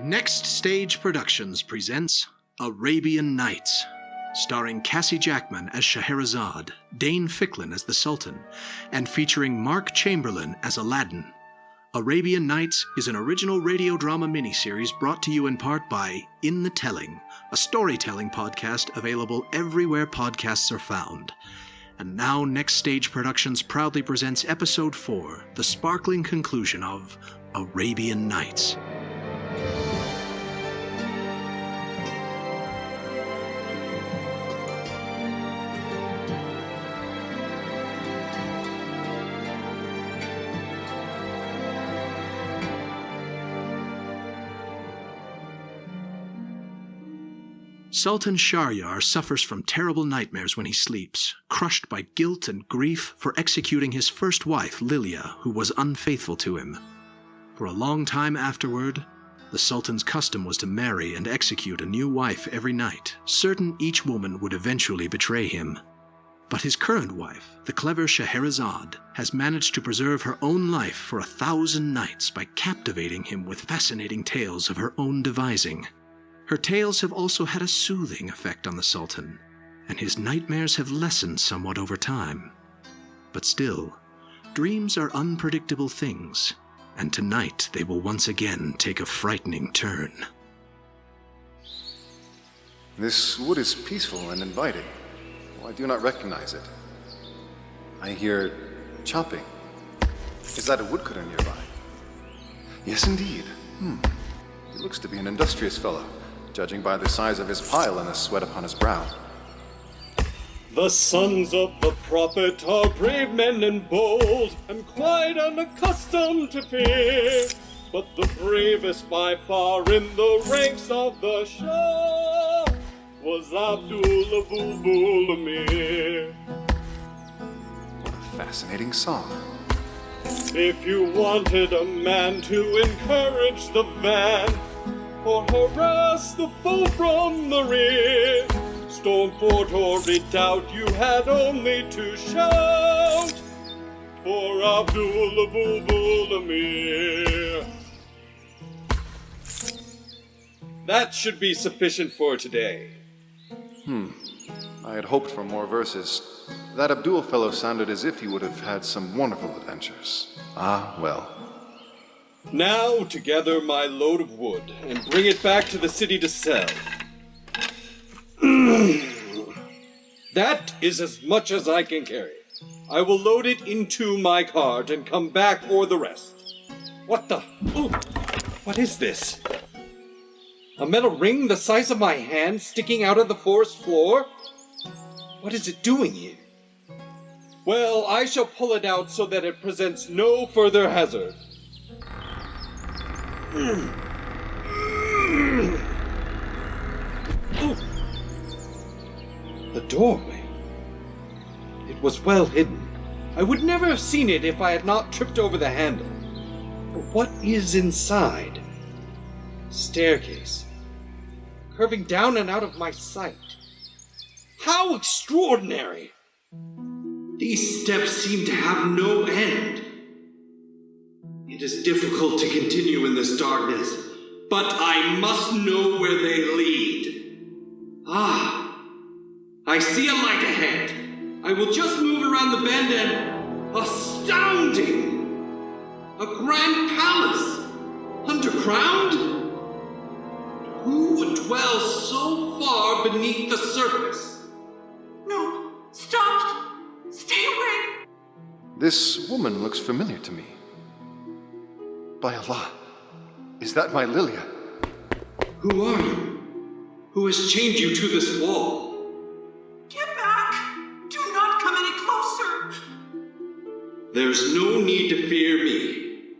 Next Stage Productions presents Arabian Nights, starring Cassie Jackman as Scheherazade, Dane Ficklin as the Sultan, and featuring Mark Chamberlin as Aladdin. Arabian Nights is an original radio drama miniseries brought to you in part by In the Telling, a storytelling podcast available everywhere podcasts are found. And now Next Stage Productions proudly presents Episode 4, the sparkling conclusion of Arabian Nights. Sultan Shahryar suffers from terrible nightmares when he sleeps, crushed by guilt and grief for executing his first wife, Lilia, who was unfaithful to him. For a long time afterward, the Sultan's custom was to marry and execute a new wife every night, certain each woman would eventually betray him. But his current wife, the clever Scheherazade, has managed to preserve her own life for 1,000 nights by captivating him with fascinating tales of her own devising. Her tales have also had a soothing effect on the Sultan, and his nightmares have lessened somewhat over time. But still, dreams are unpredictable things, and tonight they will once again take a frightening turn. This wood is peaceful and inviting. Oh, I do not recognize it. I hear chopping. Is that a woodcutter nearby? Yes, indeed. He looks to be an industrious fellow, judging by the size of his pile and the sweat upon his brow. The sons of the prophet are brave men and bold, and quite unaccustomed to fear. But the bravest by far in the ranks of the Shah was Abdul Bulbul Amir. What a fascinating song. If you wanted a man to encourage the van, or harass the foe from the rear, storm fort or redoubt, you had only to shout for Abdul Bulbul Amir. That should be sufficient for today. I had hoped for more verses. That Abdul fellow sounded as if he would have had some wonderful adventures. Ah, well. Now to gather my load of wood and bring it back to the city to sell. That is as much as I can carry. I will load it into my cart and come back for the rest. What the? Ooh, what is this? A metal ring the size of my hand sticking out of the forest floor? What is it doing here? Well, I shall pull it out so that it presents no further hazard. The doorway. It was well hidden. I would never have seen it if I had not tripped over the handle. But what is inside? Staircase. Curving down and out of my sight. How extraordinary! These steps seem to have no end. It is difficult to continue in this darkness, but I must know where they lead. I see a light ahead. I will just move around the bend and... Astounding! A grand palace! Underground? Who would dwell so far beneath the surface? No! Stop! Stay away! This woman looks familiar to me. By Allah, is that my Lilia? Who are you? Who has chained you to this wall? Get back! Do not come any closer! There's no need to fear me.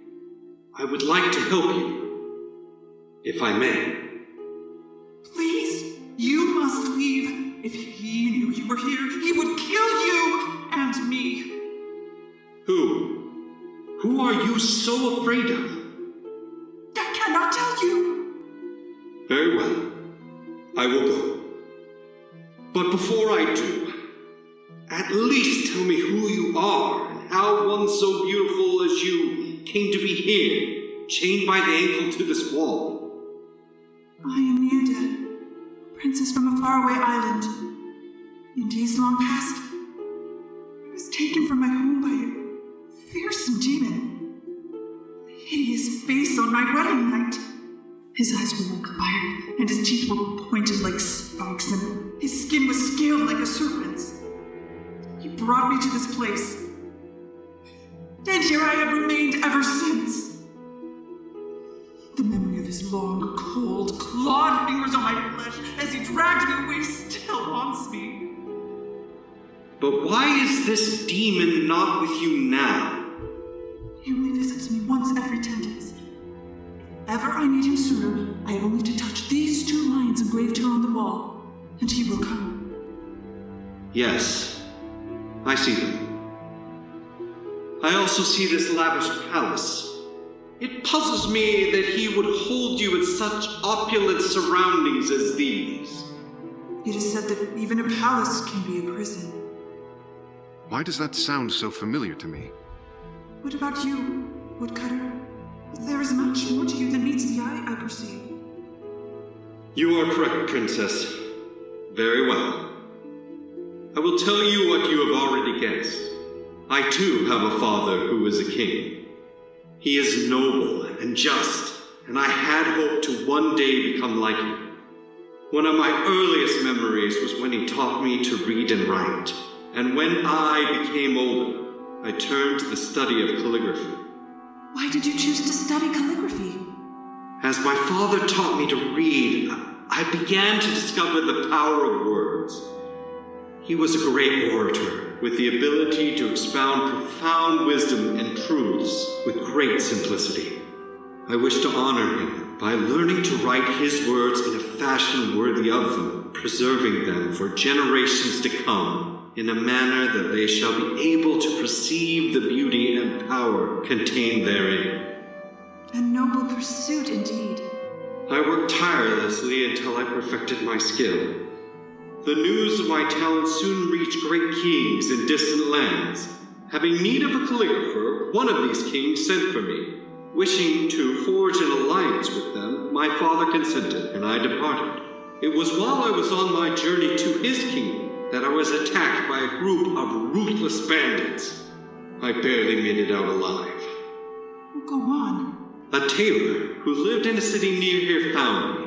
I would like to help you, if I may. Please, you must leave. If he knew you were here, he would kill you and me. Who? Who are you so afraid of? I cannot tell you. Very well. I will go. But before I do, at least tell me who you are and how one so beautiful as you came to be here, chained by the ankle to this wall. I am Nearda, princess from a faraway island. In days long past, I was taken from my home by a fearsome demon. A hideous face on my wedding night. His eyes were like fire, and his teeth were pointed like spikes, and his skin was scaled like a serpent's. He brought me to this place, and here I have remained ever since. The memory of his long, cold, clawed fingers on my flesh as he dragged me away still haunts me. But why is this demon not with you now? He only visits me once every 10 days. If ever I need him sooner, I have only to touch these 2 lions engraved here on the wall, and he will come. Yes, I see them. I also see this lavish palace. It puzzles me that he would hold you in such opulent surroundings as these. It is said that even a palace can be a prison. Why does that sound so familiar to me? What about you, woodcutter? There is much more to you than meets the eye, I perceive. You are correct, Princess. Very well. I will tell you what you have already guessed. I too have a father who is a king. He is noble and just, and I had hoped to one day become like him. One of my earliest memories was when he taught me to read and write, and when I became older, I turned to the study of calligraphy. Why did you choose to study calligraphy? As my father taught me to read, I began to discover the power of words. He was a great orator, with the ability to expound profound wisdom and truths with great simplicity. I wish to honor him by learning to write his words in a fashion worthy of them, preserving them for generations to come in a manner that they shall be able to perceive the beauty and power contained therein. A noble pursuit indeed. I worked tirelessly until I perfected my skill. The news of my talent soon reached great kings in distant lands. Having need of a calligrapher, one of these kings sent for me. Wishing to forge an alliance with them, my father consented, and I departed. It was while I was on my journey to his kingdom that I was attacked by a group of ruthless bandits. I barely made it out alive. Go on. A tailor who lived in a city near here found me.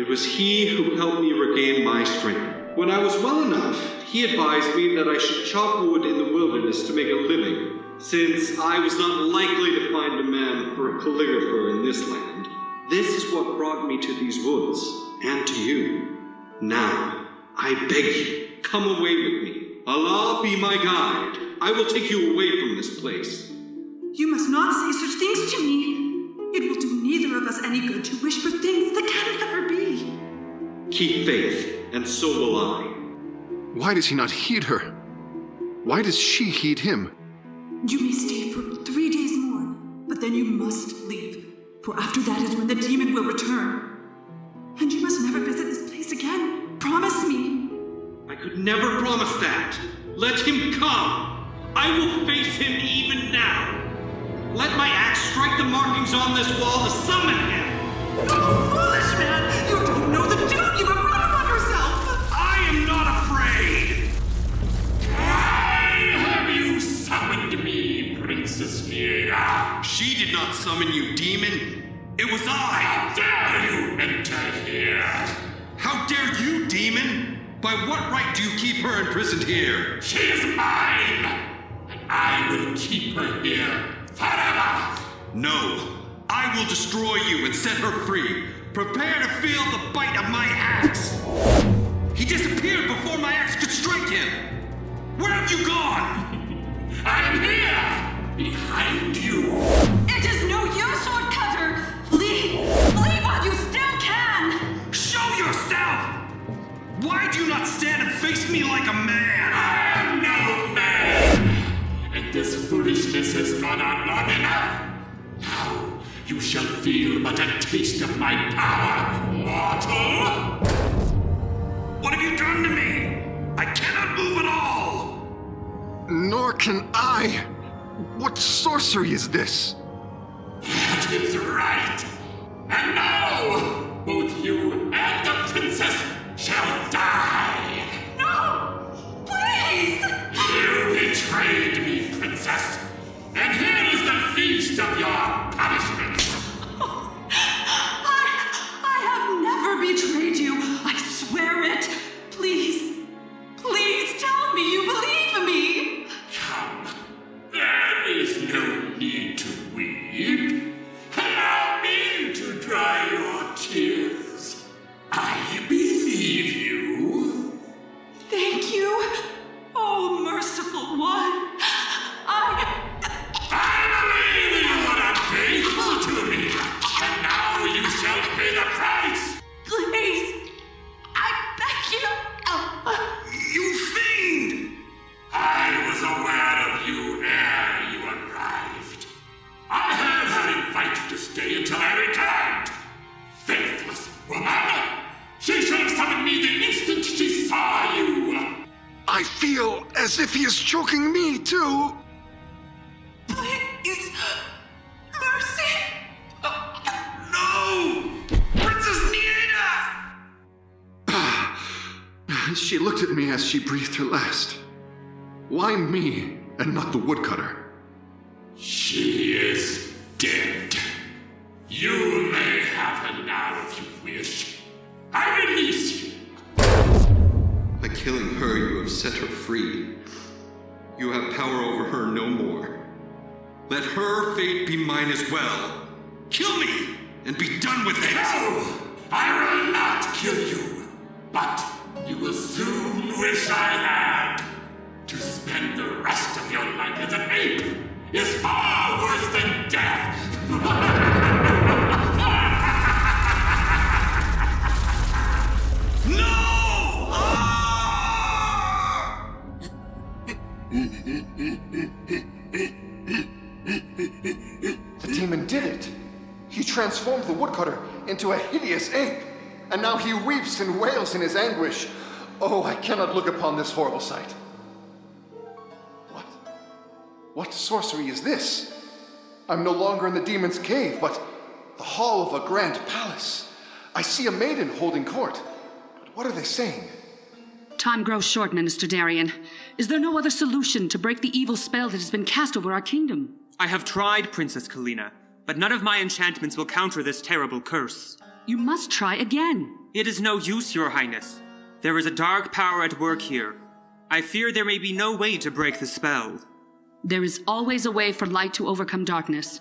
It was he who helped me regain my strength. When I was well enough, he advised me that I should chop wood in the wilderness to make a living, since I was not likely to find a man for a calligrapher in this land. This is what brought me to these woods, and to you. Now, I beg you, come away with me. Allah be my guide. I will take you away from this place. You must not say such things to me. It will do neither of us any good to wish for things that can never be. Keep faith, and so will I. Why does he not heed her? Why does she heed him? You may stay for 3 days more, but then you must leave, for after that is when the demon will return. And you must never visit this place again. Promise me. I could never promise that. Let him come. I will face him even now. Let my axe strike the markings on this wall to summon him. Oh, foolish man! You don't know the doom you have brought upon yourself! I am not afraid! Why have you summoned me, Princess Jeana? She did not summon you, demon. It was I! How dare you enter here? How dare you, demon? By what right do you keep her imprisoned here? She is mine, and I will keep her here forever. No. I will destroy you and set her free. Prepare to feel the bite of my axe. He disappeared before my axe could strike him. Where have you gone? I am here, behind you. It is no use, woodcutter! Flee! Flee while you still can! Show yourself! Why do you not stand and face me like a man? I am no man, and this foolishness has gone on long enough. Now, you shall feel but a taste of my power, mortal! What have you done to me? I cannot move at all! Nor can I! What sorcery is this? That is right! And now, both you taste of your punishment. I have never betrayed you. I swear it. Please, please tell me you believe me. Come, there is no need to weep. Allow me to dry your tears. I believe you. Thank you, oh merciful one. I believe you are faithful to me, and now you shall pay the price. Please, I beg you. You fiend! I was aware of you ere you arrived. I had her invite you to stay until I returned. Faithless woman! She should have summoned me the instant she saw you. I feel as if he is choking me, too. Please, mercy. No! Princess Jeana! She looked at me as she breathed her last. Why me and not the woodcutter? She is dead. You may have her now if you wish. I release you. By killing her, you have set her free. You have power over her no more. Let her fate be mine as well. Kill me, and be done with it! No! I will not kill you. But you will soon wish I had. To spend the rest of your life as an ape is far worse than death. The demon did it. He transformed the woodcutter into a hideous ape, and now he weeps and wails in his anguish. Oh, I cannot look upon this horrible sight. What sorcery is this? I'm no longer in the demon's cave, but the hall of a grand palace. I see a maiden holding court. But what are they saying? Time grows short, Minister Darien. Is there no other solution to break the evil spell that has been cast over our kingdom? I have tried, Princess Kalina, but none of my enchantments will counter this terrible curse. You must try again. It is no use, Your Highness. There is a dark power at work here. I fear there may be no way to break the spell. There is always a way for light to overcome darkness.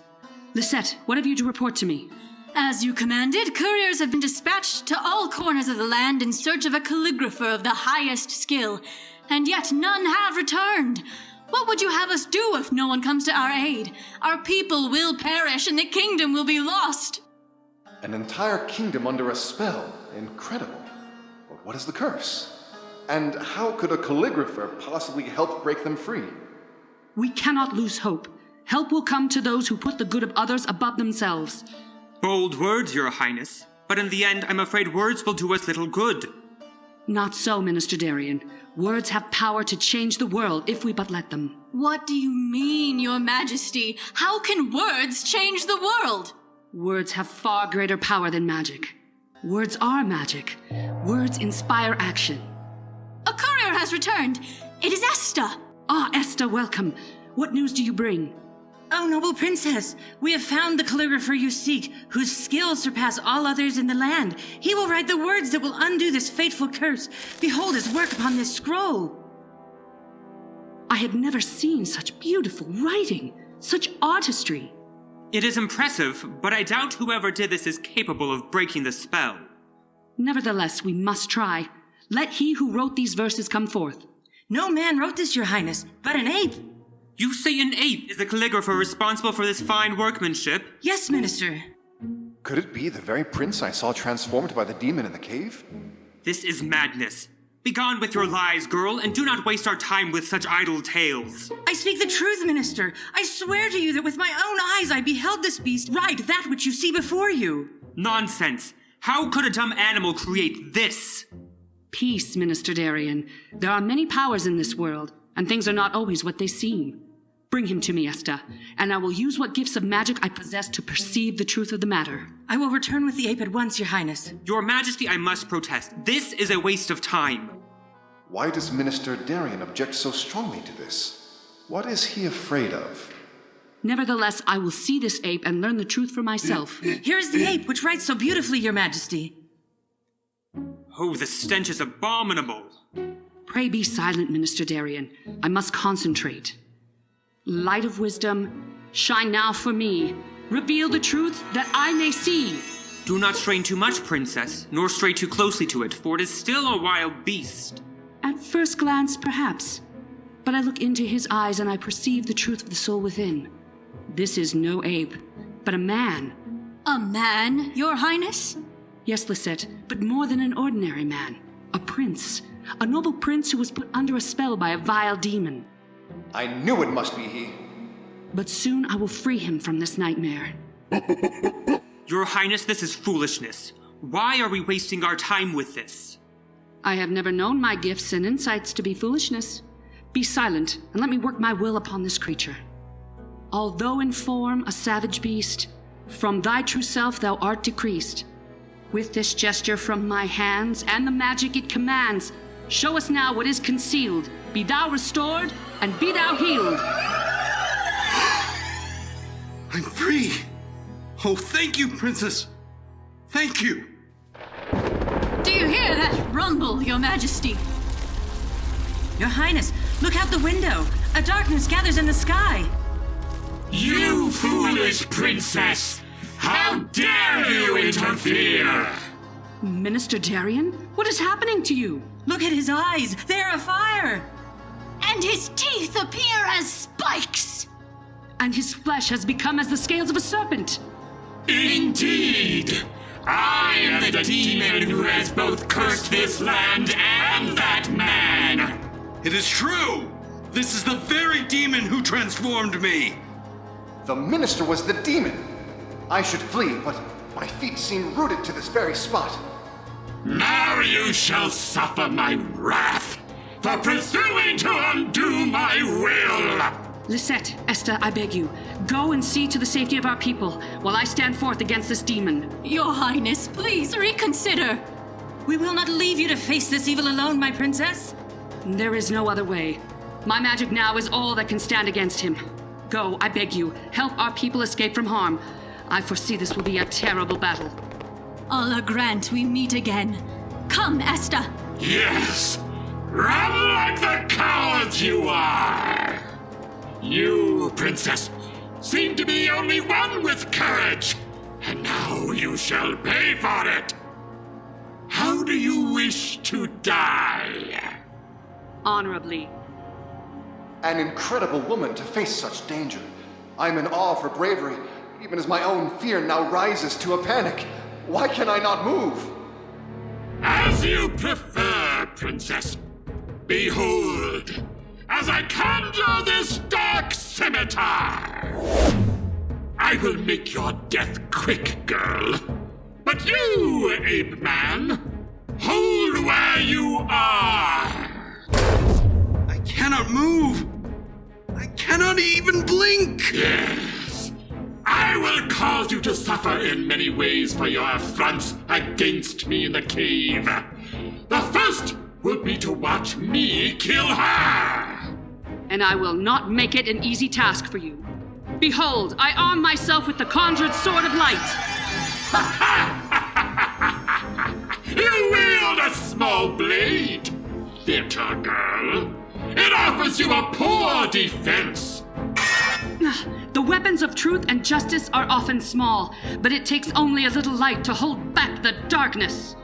Lisette, what have you to report to me? As you commanded, couriers have been dispatched to all corners of the land in search of a calligrapher of the highest skill, and yet none have returned. What would you have us do if no one comes to our aid? Our people will perish and the kingdom will be lost. An entire kingdom under a spell. Incredible. But what is the curse? And how could a calligrapher possibly help break them free? We cannot lose hope. Help will come to those who put the good of others above themselves. Bold words, Your Highness, but in the end, I'm afraid words will do us little good. Not so, Minister Darien. Words have power to change the world if we but let them. What do you mean, Your Majesty? How can words change the world? Words have far greater power than magic. Words are magic. Words inspire action. A courier has returned. It is Esta. Ah, Esta, welcome. What news do you bring? Oh, noble princess, we have found the calligrapher you seek, whose skills surpass all others in the land. He will write the words that will undo this fateful curse. Behold his work upon this scroll. I had never seen such beautiful writing, such artistry. It is impressive, but I doubt whoever did this is capable of breaking the spell. Nevertheless, we must try. Let he who wrote these verses come forth. No man wrote this, Your Highness, but an ape. You say an ape is the calligrapher responsible for this fine workmanship? Yes, Minister. Could it be the very prince I saw transformed by the demon in the cave? This is madness. Begone with your lies, girl, and do not waste our time with such idle tales. I speak the truth, Minister. I swear to you that with my own eyes I beheld this beast write that which you see before you. Nonsense. How could a dumb animal create this? Peace, Minister Darien. There are many powers in this world, and things are not always what they seem. Bring him to me, Esta, and I will use what gifts of magic I possess to perceive the truth of the matter. I will return with the ape at once, Your Highness. Your Majesty, I must protest. This is a waste of time. Why does Minister Darien object so strongly to this? What is he afraid of? Nevertheless, I will see this ape and learn the truth for myself. Here is the ape, which writes so beautifully, Your Majesty. Oh, the stench is abominable. Pray be silent, Minister Darien. I must concentrate. Light of wisdom, shine now for me. Reveal the truth that I may see. Do not strain too much, Princess, nor stray too closely to it, for it is still a wild beast. At first glance, perhaps. But I look into his eyes and I perceive the truth of the soul within. This is no ape, but a man. A man, Your Highness? Yes, Lisette, but more than an ordinary man. A prince. A noble prince who was put under a spell by a vile demon. I knew it must be he. But soon I will free him from this nightmare. Your Highness, this is foolishness. Why are we wasting our time with this? I have never known my gifts and insights to be foolishness. Be silent, and let me work my will upon this creature. Although in form a savage beast, from thy true self thou art decreased. With this gesture from my hands, and the magic it commands, show us now what is concealed. Be thou restored, and be thou healed. I'm free! Oh, thank you, Princess! Thank you! Do you hear that rumble, Your Majesty? Your Highness, look out the window. A darkness gathers in the sky. You foolish princess! How dare you interfere! Minister Darien, what is happening to you? Look at his eyes. They're afire. And his teeth appear as spikes! And his flesh has become as the scales of a serpent. Indeed! I am the demon who has both cursed this land and that man! It is true! This is the very demon who transformed me! The minister was the demon. I should flee, but my feet seem rooted to this very spot. Now you shall suffer my wrath for pursuing to undo my will! Lisette, Esther, I beg you, go and see to the safety of our people while I stand forth against this demon. Your Highness, please reconsider. We will not leave you to face this evil alone, my princess. There is no other way. My magic now is all that can stand against him. Go, I beg you, help our people escape from harm. I foresee this will be a terrible battle. Allah grant we meet again. Come, Esther. Yes! Run like the cowards you are! You, princess, seem to be the only one with courage, and now you shall pay for it. How do you wish to die? Honorably. An incredible woman to face such danger. I'm in awe of her bravery, even as my own fear now rises to a panic. Why can I not move? As you prefer, princess. Behold, as I conjure this dark scimitar. I will make your death quick, girl. But you, ape man, hold where you are. I cannot move! I cannot even blink! Yes. I will cause you to suffer in many ways for your affronts against me in the cave. The first will be to watch me kill her. And I will not make it an easy task for you. Behold, I arm myself with the conjured sword of light. You wield a small blade, bitter girl. It offers you a poor defense. The weapons of truth and justice are often small, but it takes only a little light to hold back the darkness.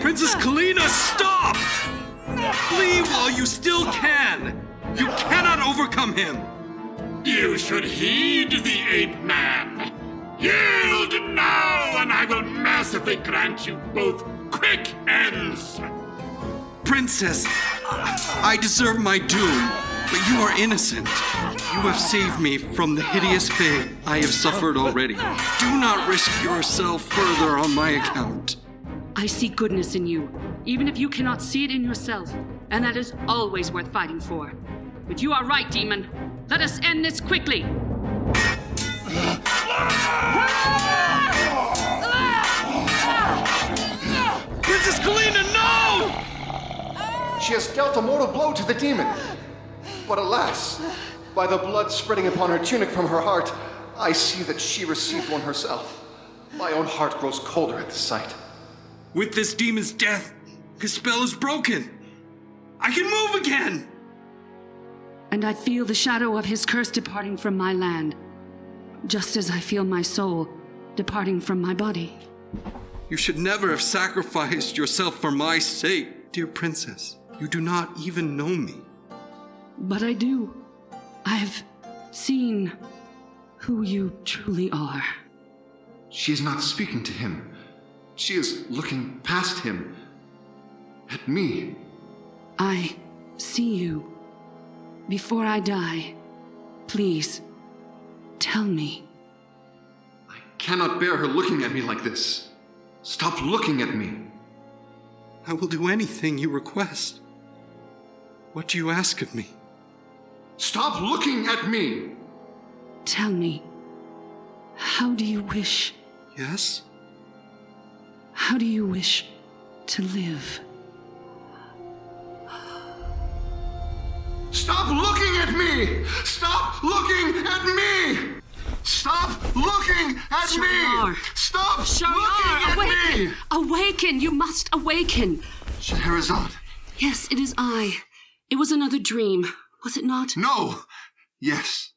Princess Kalina, stop! Flee while you still can! You cannot overcome him! You should heed the ape man. Yield now, and I will mercifully grant you both quick ends. Princess, I deserve my doom, but you are innocent. You have saved me from the hideous fate I have suffered already. Do not risk yourself further on my account. I see goodness in you, even if you cannot see it in yourself, and that is always worth fighting for. But you are right, demon. Let us end this quickly. Princess Kalina, no! She has dealt a mortal blow to the demon. But alas, By the blood spreading upon her tunic from her heart, I see that she received one herself. My own heart grows colder at the sight. With this demon's death, his spell is broken. I can move again! And I feel the shadow of his curse departing from my land, just as I feel my soul departing from my body. You should never have sacrificed yourself for my sake, dear princess. You do not even know me. But I do. I have seen who you truly are. She is not speaking to him. She is looking past him. At me. I see you. Before I die, please, tell me. I cannot bear her looking at me like this. Stop looking at me. I will do anything you request. What do you ask of me? Stop looking at me! Tell me, how do you wish? Yes? How do you wish to live? Stop looking at me! Stop looking at me! Stop looking at Shahryar. me! Stop Shahryar, looking at awaken! me! Awaken! You must awaken! Scheherazade. Yes, it is I. It was another dream, was it not? No! Yes.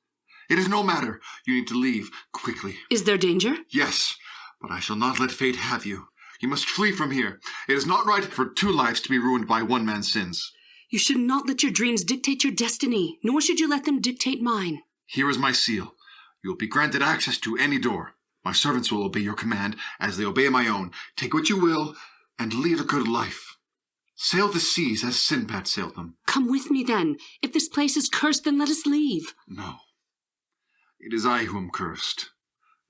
It is no matter. You need to leave, quickly. Is there danger? Yes, but I shall not let fate have you. You must flee from here. It is not right for 2 lives to be ruined by one man's sins. You should not let your dreams dictate your destiny, nor should you let them dictate mine. Here is my seal. You will be granted access to any door. My servants will obey your command, as they obey my own. Take what you will, and lead a good life. Sail the seas as Sinbad sailed them. Come with me, then. If this place is cursed, then let us leave. No. It is I who am cursed.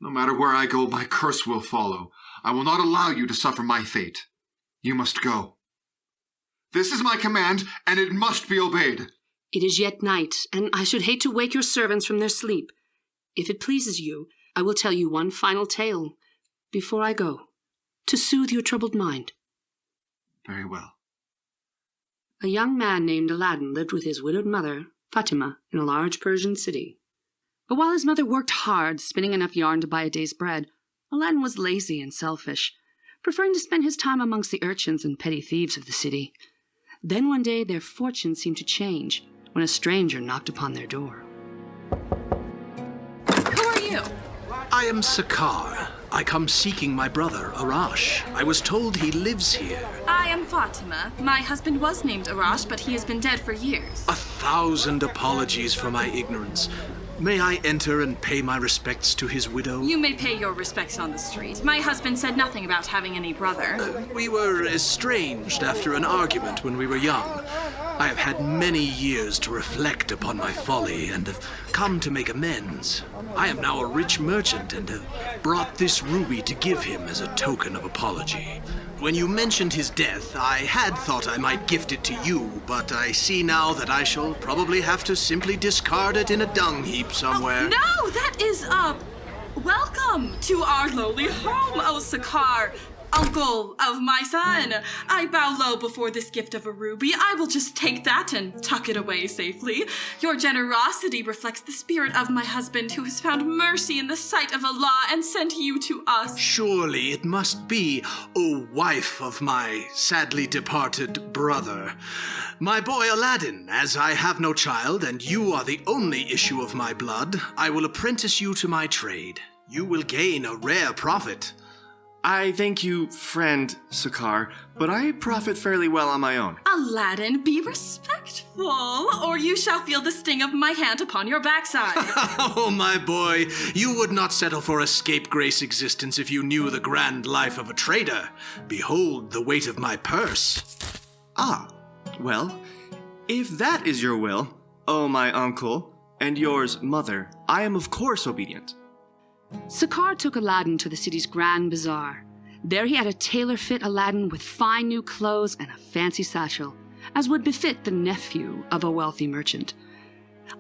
No matter where I go, my curse will follow. I will not allow you to suffer my fate. You must go. This is my command, and it must be obeyed. It is yet night, and I should hate to wake your servants from their sleep. If it pleases you, I will tell you one final tale before I go, to soothe your troubled mind. Very well. A young man named Aladdin lived with his widowed mother, Fatima, in a large Persian city. But while his mother worked hard, spinning enough yarn to buy a day's bread, Aladdin was lazy and selfish, preferring to spend his time amongst the urchins and petty thieves of the city. Then one day their fortunes seemed to change when a stranger knocked upon their door. Who are you? I am Sakar. I come seeking my brother, Arash. I was told he lives here. I am Fatima. My husband was named Arash, but he has been dead for years. 1,000 apologies for my ignorance. May I enter and pay my respects to his widow? You may pay your respects on the street. My husband said nothing about having any brother. We were estranged after an argument when we were young. I have had many years to reflect upon my folly and have come to make amends. I am now a rich merchant and have brought this ruby to give him as a token of apology. When you mentioned his death, I had thought I might gift it to you, but I see now that I shall probably have to simply discard it in a dung heap somewhere. Oh, no, that is, welcome to our lowly home, O Sakar, uncle of my son. I bow low before this gift of a ruby. I will just take that and tuck it away safely. Your generosity reflects the spirit of my husband, who has found mercy in the sight of Allah and sent you to us. Surely it must be, O wife of my sadly departed brother. My boy Aladdin, as I have no child and you are the only issue of my blood, I will apprentice you to my trade. You will gain a rare profit. I thank you, friend Sakar, but I profit fairly well on my own. Aladdin, be respectful, or you shall feel the sting of my hand upon your backside. Oh, my boy, you would not settle for a scapegrace existence if you knew the grand life of a trader. Behold the weight of my purse. Ah, well, if that is your will, oh my uncle, and yours, mother, I am of course obedient. Sakar took Aladdin to the city's grand bazaar. There he had a tailor fit Aladdin with fine new clothes and a fancy satchel, as would befit the nephew of a wealthy merchant.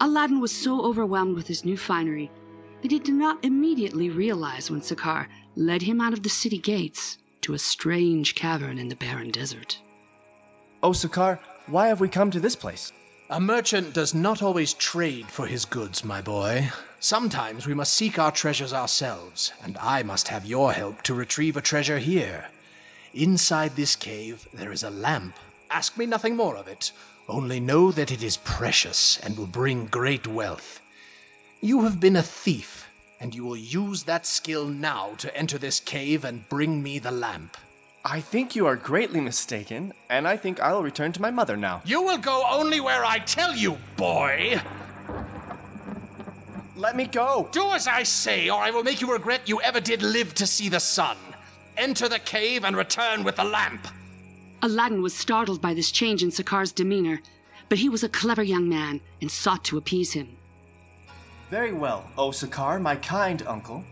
Aladdin was so overwhelmed with his new finery that he did not immediately realize when Sakar led him out of the city gates to a strange cavern in the barren desert. Oh, Sakar, why have we come to this place? A merchant does not always trade for his goods, my boy. Sometimes we must seek our treasures ourselves, and I must have your help to retrieve a treasure here. Inside this cave, there is a lamp. Ask me nothing more of it. Only know that it is precious and will bring great wealth. You have been a thief, and you will use that skill now to enter this cave and bring me the lamp. I think you are greatly mistaken, and I think I will return to my mother now. You will go only where I tell you, boy! Let me go! Do as I say, or I will make you regret you ever did live to see the sun. Enter the cave and return with the lamp. Aladdin was startled by this change in Sakar's demeanor, but he was a clever young man and sought to appease him. Very well, O Sakar, my kind uncle.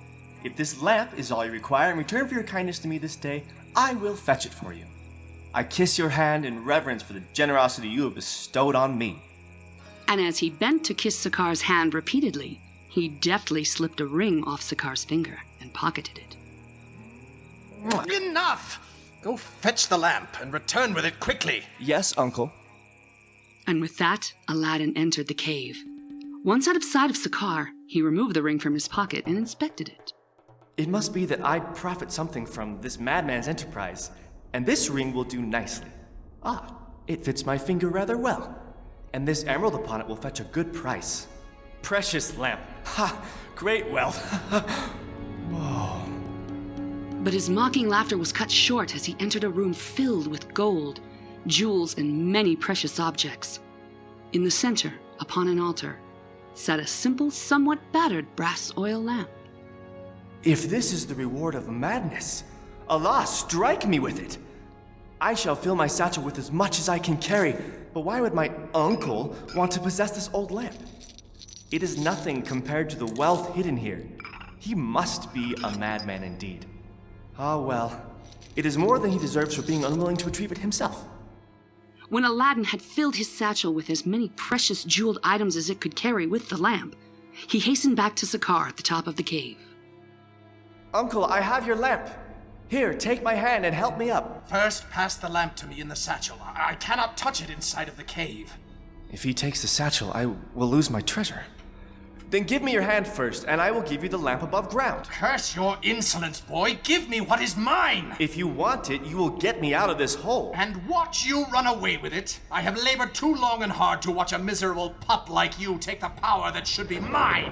If this lamp is all you require in return for your kindness to me this day, I will fetch it for you. I kiss your hand in reverence for the generosity you have bestowed on me. And as he bent to kiss Sakar's hand repeatedly, he deftly slipped a ring off Sakar's finger and pocketed it. Enough! Go fetch the lamp and return with it quickly. Yes, uncle. And with that, Aladdin entered the cave. Once out of sight of Sakar, he removed the ring from his pocket and inspected it. It must be that I profit something from this madman's enterprise, and this ring will do nicely. Ah, it fits my finger rather well, and this emerald upon it will fetch a good price. Precious lamp. Ha! Great wealth. Whoa. But his mocking laughter was cut short as he entered a room filled with gold, jewels, and many precious objects. In the center, upon an altar, sat a simple, somewhat battered brass oil lamp. If this is the reward of madness, Allah, strike me with it! I shall fill my satchel with as much as I can carry, but why would my uncle want to possess this old lamp? It is nothing compared to the wealth hidden here. He must be a madman indeed. Ah, well, it is more than he deserves for being unwilling to retrieve it himself. When Aladdin had filled his satchel with as many precious jeweled items as it could carry with the lamp, he hastened back to Sakar at the top of the cave. Uncle, I have your lamp. Here, take my hand and help me up. First, pass the lamp to me in the satchel. I cannot touch it inside of the cave. If he takes the satchel, I will lose my treasure. Then give me your hand first, and I will give you the lamp above ground. Curse your insolence, boy. Give me what is mine. If you want it, you will get me out of this hole. And watch you run away with it. I have labored too long and hard to watch a miserable pup like you take the power that should be mine.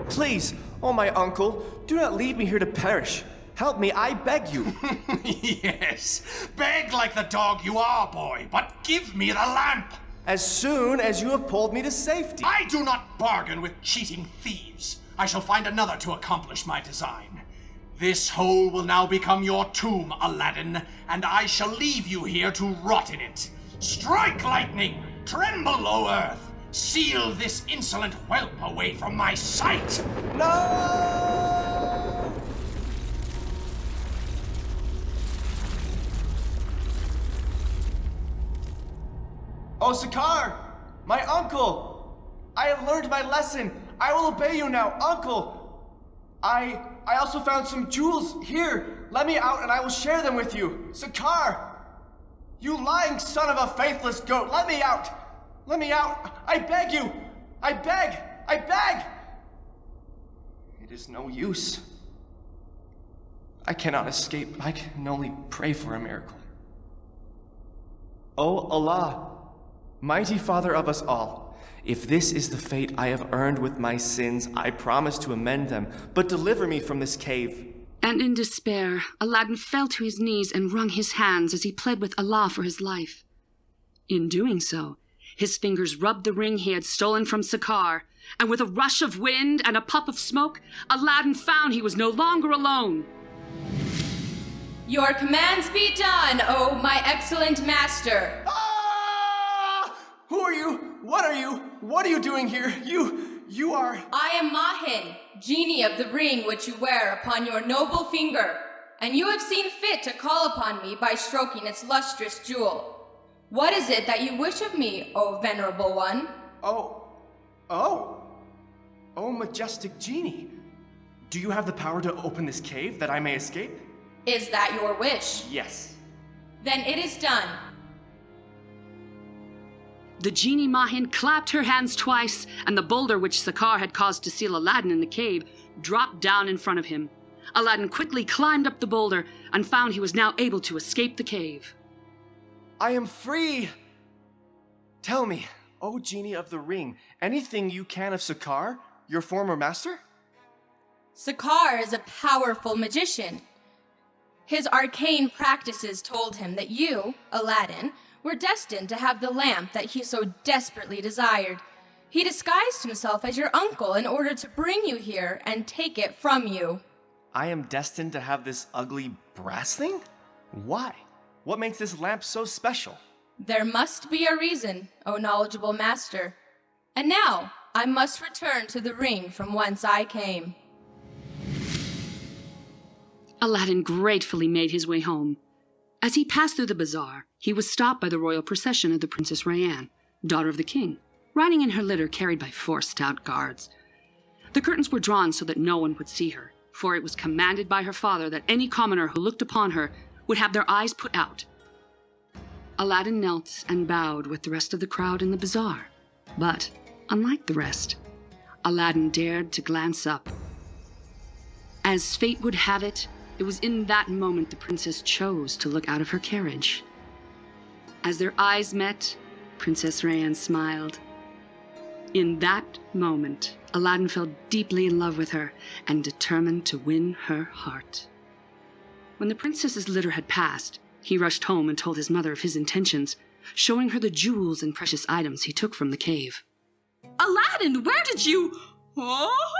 Please, oh my uncle, do not leave me here to perish. Help me, I beg you. Yes, beg like the dog you are, boy, but give me the lamp. As soon as you have pulled me to safety. I do not bargain with cheating thieves. I shall find another to accomplish my design. This hole will now become your tomb, Aladdin, and I shall leave you here to rot in it. Strike, lightning! Tremble, O earth! Seal this insolent whelp away from my sight! No! Oh, Sakar! My uncle! I have learned my lesson. I will obey you now, uncle! I also found some jewels here. Let me out and I will share them with you. Sakar! You lying son of a faithless goat, let me out! Let me out! I beg you! I beg! I beg! It is no use. I cannot escape. I can only pray for a miracle. Oh Allah! Mighty Father of us all, if this is the fate I have earned with my sins, I promise to amend them, but deliver me from this cave. And in despair, Aladdin fell to his knees and wrung his hands as he pled with Allah for his life. In doing so, his fingers rubbed the ring he had stolen from Sakar, and with a rush of wind and a puff of smoke, Aladdin found he was no longer alone. Your commands be done, O my excellent master. Who are you? What are you? What are you doing here? You are... I am Mahin, genie of the ring which you wear upon your noble finger, and you have seen fit to call upon me by stroking its lustrous jewel. What is it that you wish of me, O venerable one? Oh, majestic genie. Do you have the power to open this cave that I may escape? Is that your wish? Yes. Then it is done. The genie Mahin clapped her hands twice, and the boulder which Sakar had caused to seal Aladdin in the cave dropped down in front of him. Aladdin quickly climbed up the boulder and found he was now able to escape the cave. I am free! Tell me, O Genie of the Ring, anything you can of Sakar, your former master? Sakar is a powerful magician. His arcane practices told him that you, Aladdin, were destined to have the lamp that he so desperately desired. He disguised himself as your uncle in order to bring you here and take it from you. I am destined to have this ugly brass thing? Why? What makes this lamp so special? There must be a reason, O knowledgeable master. And now, I must return to the ring from whence I came. Aladdin gratefully made his way home. As he passed through the bazaar, he was stopped by the royal procession of the Princess Rayanne, daughter of the king, riding in her litter carried by 4 stout guards. The curtains were drawn so that no one would see her, for it was commanded by her father that any commoner who looked upon her would have their eyes put out. Aladdin knelt and bowed with the rest of the crowd in the bazaar, but, unlike the rest, Aladdin dared to glance up. As fate would have it, it was in that moment the princess chose to look out of her carriage. As their eyes met, Princess Rayanne smiled. In that moment, Aladdin fell deeply in love with her and determined to win her heart. When the princess's litter had passed, he rushed home and told his mother of his intentions, showing her the jewels and precious items he took from the cave. Aladdin, where did you... Oh,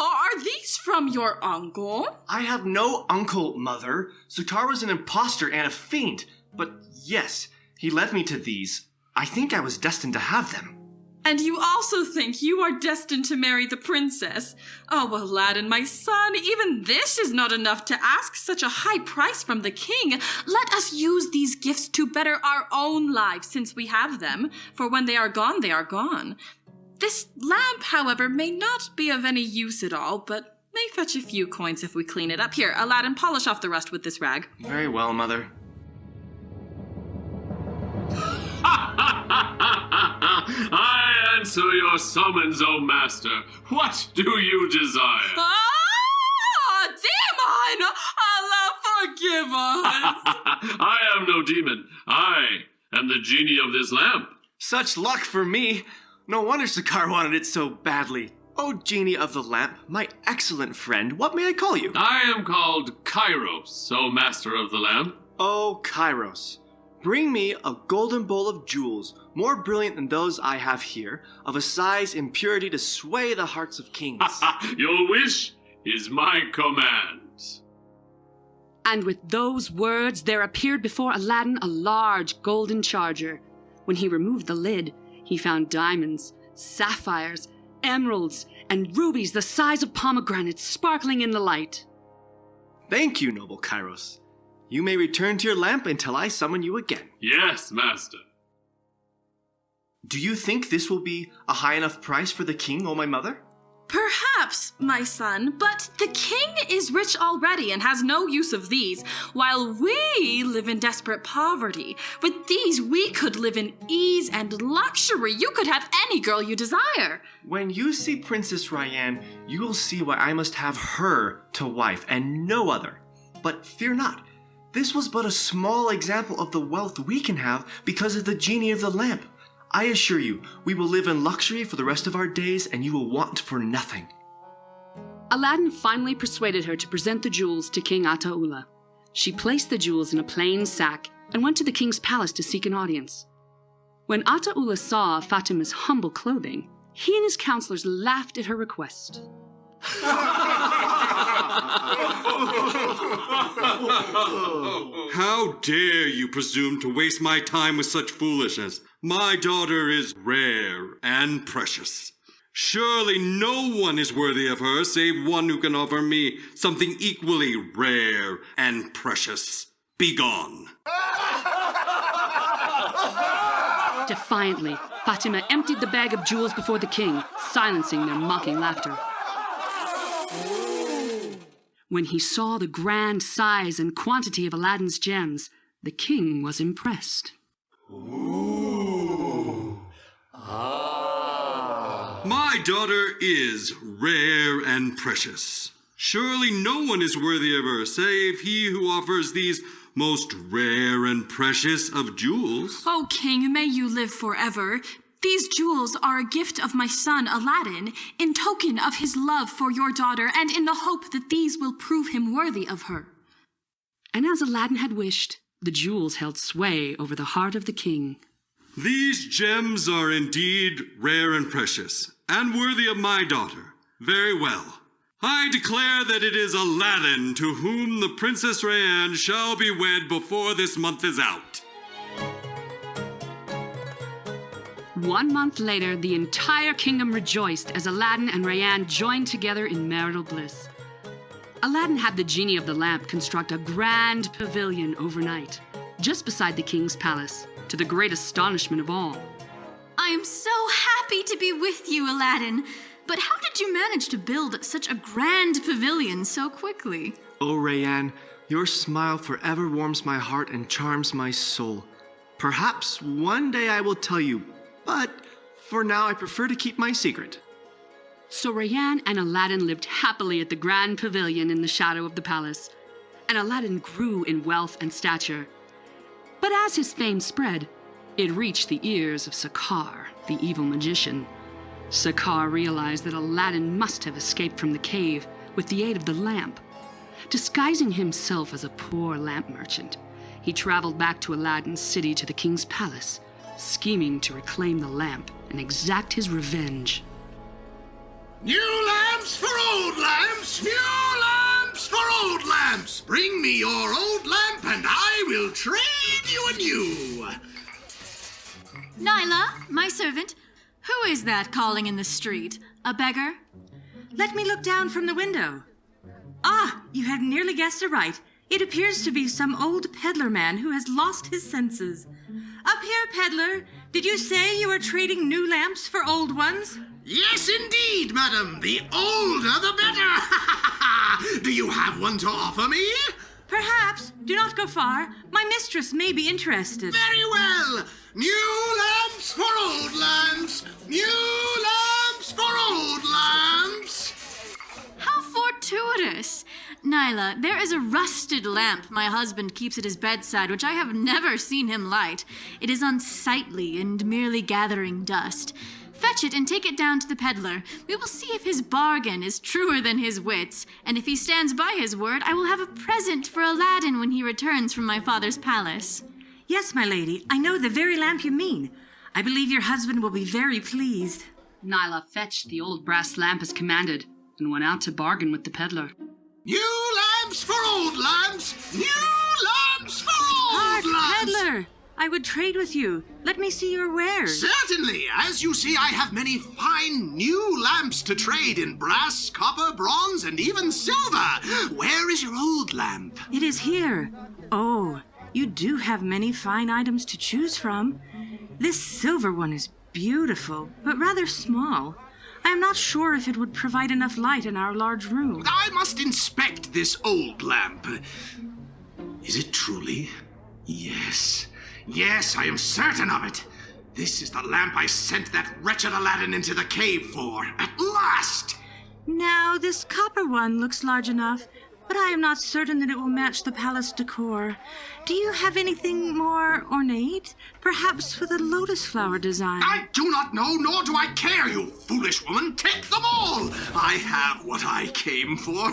are these from your uncle? I have no uncle, Mother. Sakar was an imposter and a fiend. But yes, he led me to these. I think I was destined to have them. And you also think you are destined to marry the princess? Oh, Aladdin, my son, even this is not enough to ask such a high price from the king. Let us use these gifts to better our own lives since we have them, for when they are gone, they are gone. This lamp, however, may not be of any use at all, but may fetch a few coins if we clean it up. Here, Aladdin, polish off the rust with this rag. Very well, Mother. I answer your summons, O master. What do you desire? Ah, demon! Allah forgive us! I am no demon. I am the genie of this lamp. Such luck for me. No wonder Sakar wanted it so badly. Oh, Genie of the Lamp, my excellent friend, what may I call you? I am called Kairos, O master of the lamp. Oh, Kairos. Bring me a golden bowl of jewels, more brilliant than those I have here, of a size and purity to sway the hearts of kings. Your wish is my command. And with those words, there appeared before Aladdin a large golden charger. When he removed the lid, he found diamonds, sapphires, emeralds, and rubies the size of pomegranates sparkling in the light. Thank you, noble Kairos. You may return to your lamp until I summon you again. Yes, master. Do you think this will be a high enough price for the king, O my mother? Perhaps, my son, but the king is rich already and has no use of these, while we live in desperate poverty. With these, we could live in ease and luxury. You could have any girl you desire. When you see Princess Rayanne, you will see why I must have her to wife and no other. But fear not. This was but a small example of the wealth we can have because of the genie of the lamp. I assure you, we will live in luxury for the rest of our days and you will want for nothing. Aladdin finally persuaded her to present the jewels to King Ataullah. She placed the jewels in a plain sack and went to the king's palace to seek an audience. When Ataullah saw Fatima's humble clothing, he and his counselors laughed at her request. How dare you presume to waste my time with such foolishness? My daughter is rare and precious. Surely no one is worthy of her save one who can offer me something equally rare and precious. Begone. Defiantly, Fatima emptied the bag of jewels before the king, silencing their mocking laughter. When he saw the grand size and quantity of Aladdin's gems, the king was impressed. Ooh, My daughter is rare and precious. Surely no one is worthy of her, save he who offers these most rare and precious of jewels. Oh, King, may you live forever. These jewels are a gift of my son Aladdin, in token of his love for your daughter, and in the hope that these will prove him worthy of her. And as Aladdin had wished, the jewels held sway over the heart of the king. These gems are indeed rare and precious, and worthy of my daughter. Very well. I declare that it is Aladdin to whom the Princess Rayanne shall be wed before this month is out. 1 month later, the entire kingdom rejoiced as Aladdin and Rayanne joined together in marital bliss. Aladdin had the genie of the lamp construct a grand pavilion overnight, just beside the king's palace, to the great astonishment of all. I am so happy to be with you, Aladdin. But how did you manage to build such a grand pavilion so quickly? Oh, Rayanne, your smile forever warms my heart and charms my soul. Perhaps one day I will tell you, but for now I prefer to keep my secret. So Rayanne and Aladdin lived happily at the grand pavilion in the shadow of the palace, and Aladdin grew in wealth and stature. But as his fame spread, it reached the ears of Sakar, the evil magician. Sakar realized that Aladdin must have escaped from the cave with the aid of the lamp. Disguising himself as a poor lamp merchant, he traveled back to Aladdin's city to the king's palace, scheming to reclaim the lamp and exact his revenge. New lamps for old lamps! New lamps for old lamps! Bring me your old lamp and I will trade you a new! Nyla, my servant, who is that calling in the street? A beggar? Let me look down from the window. Ah, you have nearly guessed aright. It appears to be some old peddler man who has lost his senses. Up here, peddler. Did you say you are trading new lamps for old ones? Yes, indeed, madam. The older, the better. Do you have one to offer me? Perhaps. Do not go far. My mistress may be interested. Very well. New lamps for old lamps. New lamps for old lamps. How fortuitous! Nyla, there is a rusted lamp my husband keeps at his bedside, which I have never seen him light. It is unsightly and merely gathering dust. Fetch it and take it down to the peddler. We will see if his bargain is truer than his wits, and if he stands by his word, I will have a present for Aladdin when he returns from my father's palace. Yes, my lady, I know the very lamp you mean. I believe your husband will be very pleased. Nyla fetched the old brass lamp as commanded, and went out to bargain with the peddler. New lamps for old lamps! New lamps for old lamps! Peddler! I would trade with you. Let me see your wares. Certainly. As you see, I have many fine new lamps to trade in brass, copper, bronze, and even silver. Where is your old lamp? It is here. Oh, you do have many fine items to choose from. This silver one is beautiful, but rather small. I am not sure if it would provide enough light in our large room. I must inspect this old lamp. Is it truly? Yes. Yes, I am certain of it. This is the lamp I sent that wretched Aladdin into the cave for. At last! Now, this copper one looks large enough, but I am not certain that it will match the palace decor. Do you have anything more ornate? Perhaps with a lotus flower design? I do not know, nor do I care, you foolish woman. Take them all. I have what I came for.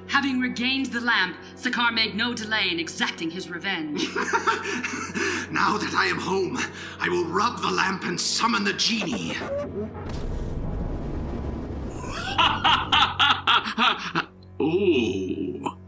Having regained the lamp, Sakar made no delay in exacting his revenge. Now that I am home, I will rub the lamp and summon the genie. Oh,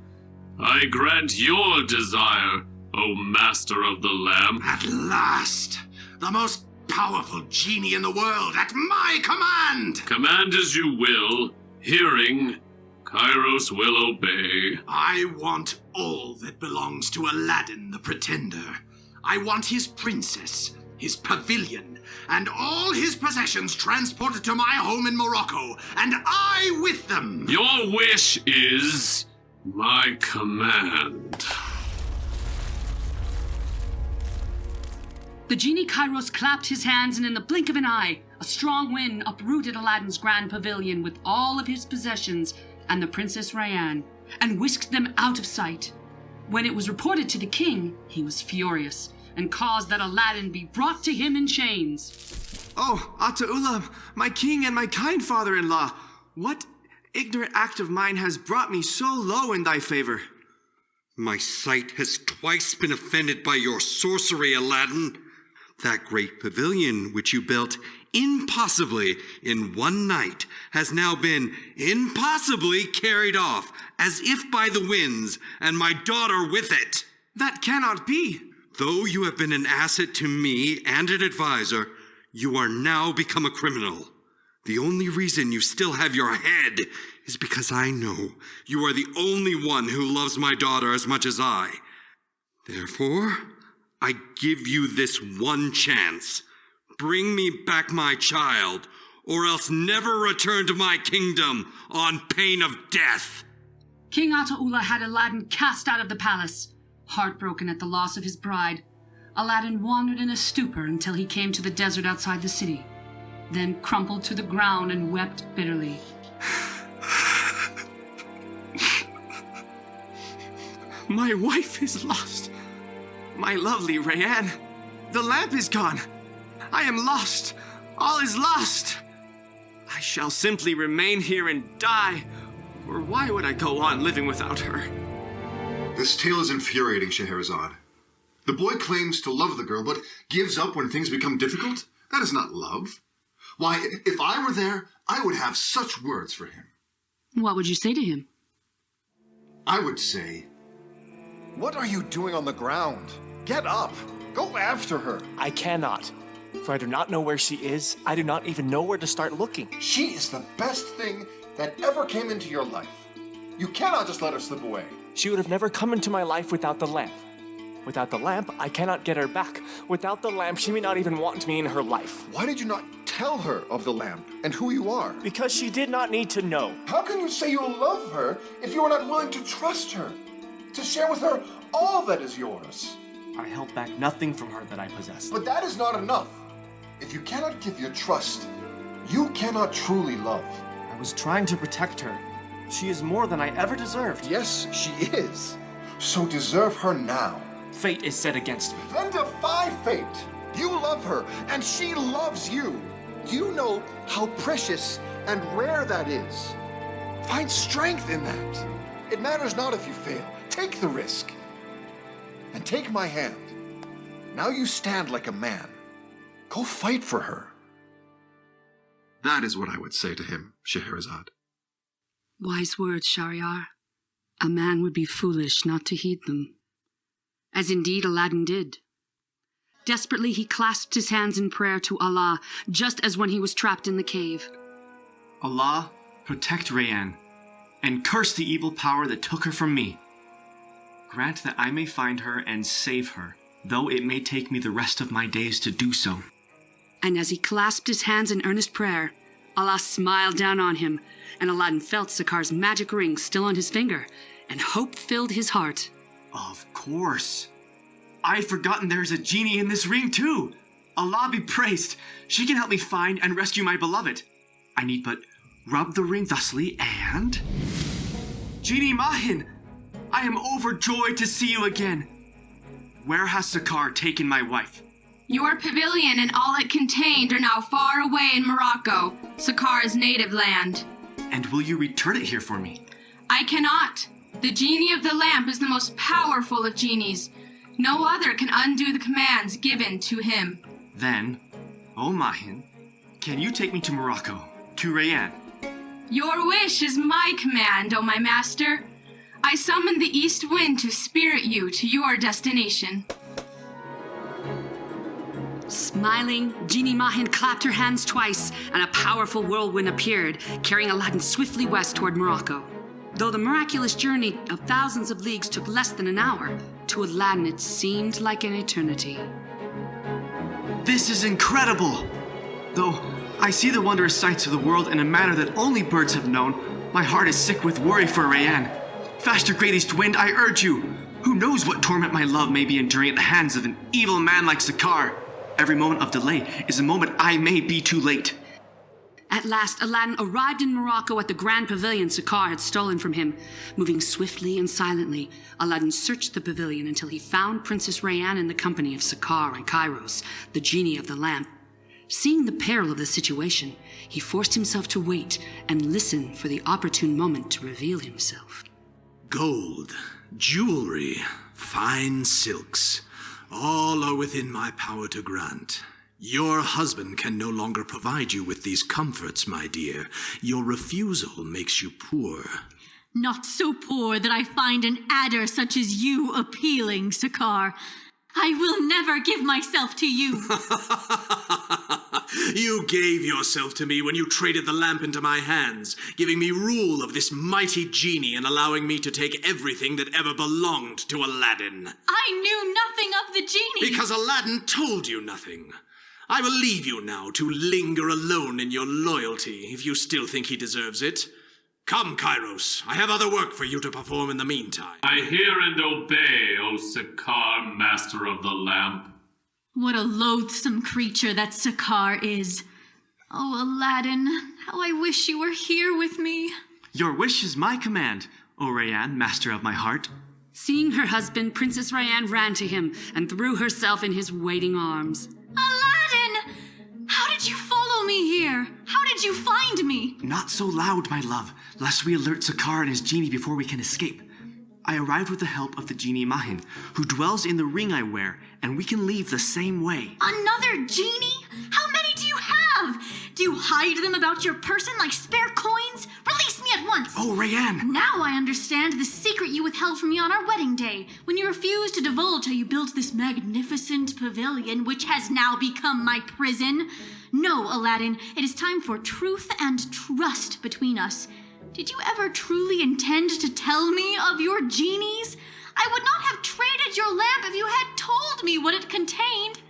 I grant your desire, O Master of the Lamp. At last, the most powerful genie in the world at my command! Command as you will, hearing, Kairos will obey. I want all that belongs to Aladdin the Pretender. I want his princess, his pavilion, and all his possessions transported to my home in Morocco, and I with them. Your wish is my command. The genie Kairos clapped his hands, and in the blink of an eye, a strong wind uprooted Aladdin's grand pavilion with all of his possessions and the Princess Rayanne, and whisked them out of sight. When it was reported to the king, he was furious, and caused that Aladdin be brought to him in chains. Oh, Ata'Ullah, my king and my kind father-in-law, what ignorant act of mine has brought me so low in thy favor? My sight has twice been offended by your sorcery, Aladdin. That great pavilion which you built impossibly in one night has now been impossibly carried off, as if by the winds, and my daughter with it. That cannot be. Though you have been an asset to me and an advisor, you are now become a criminal. The only reason you still have your head is because I know you are the only one who loves my daughter as much as I. Therefore, I give you this one chance. Bring me back my child, or else never return to my kingdom on pain of death. King Ata'Ullah had Aladdin cast out of the palace. Heartbroken at the loss of his bride, Aladdin wandered in a stupor until he came to the desert outside the city, then crumpled to the ground and wept bitterly. My wife is lost. My lovely Rayanne. The lamp is gone. I am lost. All is lost. I shall simply remain here and die, or why would I go on living without her? This tale is infuriating, Scheherazade. The boy claims to love the girl, but gives up when things become difficult? That is not love. Why, if I were there, I would have such words for him. What would you say to him? I would say, "What are you doing on the ground? Get up! Go after her!" I cannot, for I do not know where she is. I do not even know where to start looking. She is the best thing that ever came into your life. You cannot just let her slip away. She would have never come into my life without the lamp. Without the lamp, I cannot get her back. Without the lamp, she may not even want me in her life. Why did you not tell her of the lamp and who you are? Because she did not need to know. How can you say you love her if you are not willing to trust her? To share with her all that is yours? I held back nothing from her that I possessed. But that is not enough. If you cannot give your trust, you cannot truly love. I was trying to protect her. She is more than I ever deserved. Yes, she is. So deserve her now. Fate is set against me. Then defy fate. You love her, and she loves you. Do you know how precious and rare that is? Find strength in that. It matters not if you fail. Take the risk. And take my hand. Now you stand like a man. Go fight for her. That is what I would say to him, Scheherazade. Wise words, Shahryar. A man would be foolish not to heed them. As indeed Aladdin did. Desperately he clasped his hands in prayer to Allah, just as when he was trapped in the cave. Allah, protect Rayanne, and curse the evil power that took her from me. Grant that I may find her and save her, though it may take me the rest of my days to do so. And as he clasped his hands in earnest prayer, Allah smiled down on him, and Aladdin felt Sakar's magic ring still on his finger, and hope filled his heart. Of course. I had forgotten there's a genie in this ring too. Allah be praised. She can help me find and rescue my beloved. I need but rub the ring thusly and... Genie Mahin, I am overjoyed to see you again. Where has Sakar taken my wife? Your pavilion and all it contained are now far away in Morocco, Sakar's native land. And will you return it here for me? I cannot. The genie of the lamp is the most powerful of genies. No other can undo the commands given to him. Then, O Mahin, can you take me to Morocco, to Rayanne? Your wish is my command, O my master. I summon the east wind to spirit you to your destination. Smiling, Genie Mahin clapped her hands twice, and a powerful whirlwind appeared, carrying Aladdin swiftly west toward Morocco. Though the miraculous journey of thousands of leagues took less than an hour, to Aladdin it seemed like an eternity. This is incredible! Though I see the wondrous sights of the world in a manner that only birds have known, my heart is sick with worry for Rayanne. Faster, great east wind, I urge you! Who knows what torment my love may be enduring at the hands of an evil man like Sakar? Every moment of delay is a moment I may be too late. At last, Aladdin arrived in Morocco at the grand pavilion Sakar had stolen from him. Moving swiftly and silently, Aladdin searched the pavilion until he found Princess Rayanne in the company of Sakar and Kairos, the genie of the lamp. Seeing the peril of the situation, he forced himself to wait and listen for the opportune moment to reveal himself. Gold, jewelry, fine silks, all are within my power to grant. Your husband can no longer provide you with these comforts, my dear. Your refusal makes you poor. Not so poor that I find an adder such as you appealing, Sakar. I will never give myself to you. You gave yourself to me when you traded the lamp into my hands, giving me rule of this mighty genie and allowing me to take everything that ever belonged to Aladdin. I knew nothing of the genie. Because Aladdin told you nothing. I will leave you now to linger alone in your loyalty, if you still think he deserves it. Come, Kairos, I have other work for you to perform in the meantime. I hear and obey, O Sakar, master of the lamp. What a loathsome creature that Sakar is. Oh, Aladdin, how I wish you were here with me. Your wish is my command, O Rayanne, master of my heart. Seeing her husband, Princess Rayanne ran to him and threw herself in his waiting arms. Aladdin! How did you follow me here? How did you find me? Not so loud, my love, lest we alert Sakar and his genie before we can escape. I arrived with the help of the genie Mahin, who dwells in the ring I wear, and we can leave the same way. Another genie? How many do you have? Do you hide them about your person like spare coins? Release me at once! Oh, Rayanne! Now I understand the secret you withheld from me on our wedding day, when you refused to divulge how you built this magnificent pavilion, which has now become my prison. No, Aladdin, it is time for truth and trust between us. Did you ever truly intend to tell me of your genies? I would not have traded your lamp if you had told me what it contained.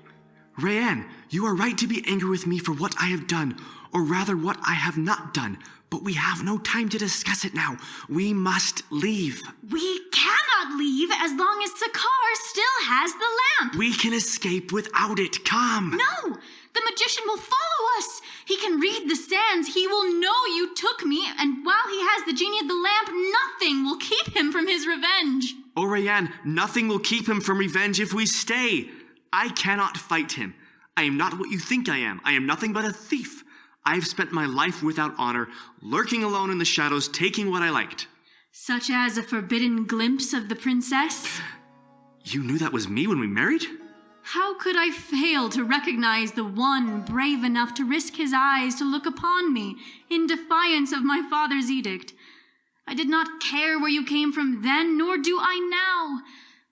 Rayanne, you are right to be angry with me for what I have done, or rather what I have not done, but we have no time to discuss it now. We must leave. We cannot leave as long as Sakar still has the lamp. We can escape without it. Come. No, the magician will follow us. He can read the sands. He will know you took me, and while he has the genie of the lamp, nothing will keep him from his revenge. Oh, Rayanne, nothing will keep him from revenge if we stay. I cannot fight him. I am not what you think I am. I am nothing but a thief. I have spent my life without honor, lurking alone in the shadows, taking what I liked. Such as a forbidden glimpse of the princess? You knew that was me when we married? How could I fail to recognize the one brave enough to risk his eyes to look upon me in defiance of my father's edict? I did not care where you came from then, nor do I now.